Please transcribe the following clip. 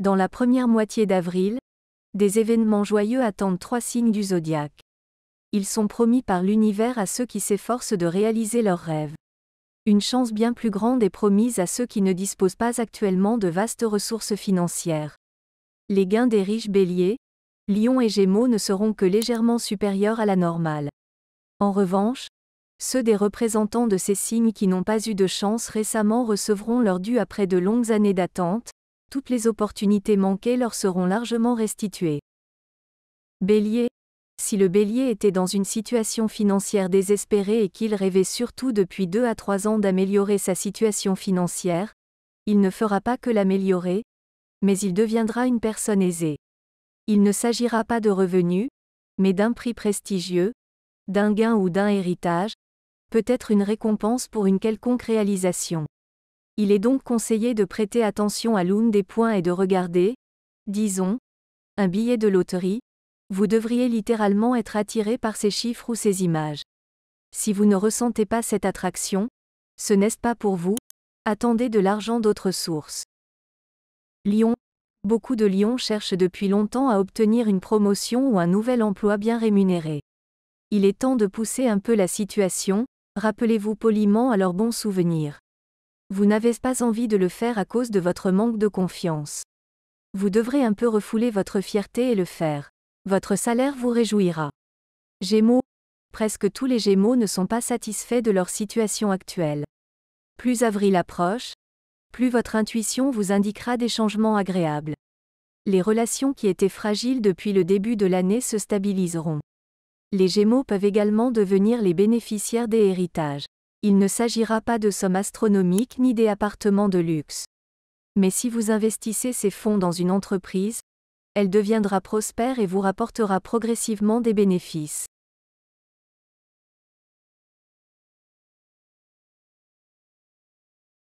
Dans la première moitié d'avril, des événements joyeux attendent 3 signes du zodiaque. Ils sont promis par l'univers à ceux qui s'efforcent de réaliser leurs rêves. Une chance bien plus grande est promise à ceux qui ne disposent pas actuellement de vastes ressources financières. Les gains des riches béliers, lions et gémeaux ne seront que légèrement supérieurs à la normale. En revanche, ceux des représentants de ces signes qui n'ont pas eu de chance récemment recevront leur dû après de longues années d'attente, toutes les opportunités manquées leur seront largement restituées. Bélier. Si le Bélier était dans une situation financière désespérée et qu'il rêvait surtout depuis 2 à 3 ans d'améliorer sa situation financière, il ne fera pas que l'améliorer, mais il deviendra une personne aisée. Il ne s'agira pas de revenus, mais d'un prix prestigieux, d'un gain ou d'un héritage, peut-être une récompense pour une quelconque réalisation. Il est donc conseillé de prêter attention à l'une des points et de regarder, disons, un billet de loterie. Vous devriez littéralement être attiré par ces chiffres ou ces images. Si vous ne ressentez pas cette attraction, ce n'est pas pour vous, attendez de l'argent d'autres sources. Lion. Beaucoup de lions cherchent depuis longtemps à obtenir une promotion ou un nouvel emploi bien rémunéré. Il est temps de pousser un peu la situation, rappelez-vous poliment à leurs bons souvenirs. Vous n'avez pas envie de le faire à cause de votre manque de confiance. Vous devrez un peu refouler votre fierté et le faire. Votre salaire vous réjouira. Gémeaux. Presque tous les Gémeaux ne sont pas satisfaits de leur situation actuelle. Plus avril approche, plus votre intuition vous indiquera des changements agréables. Les relations qui étaient fragiles depuis le début de l'année se stabiliseront. Les Gémeaux peuvent également devenir les bénéficiaires des héritages. Il ne s'agira pas de sommes astronomiques ni des appartements de luxe. Mais si vous investissez ces fonds dans une entreprise, elle deviendra prospère et vous rapportera progressivement des bénéfices.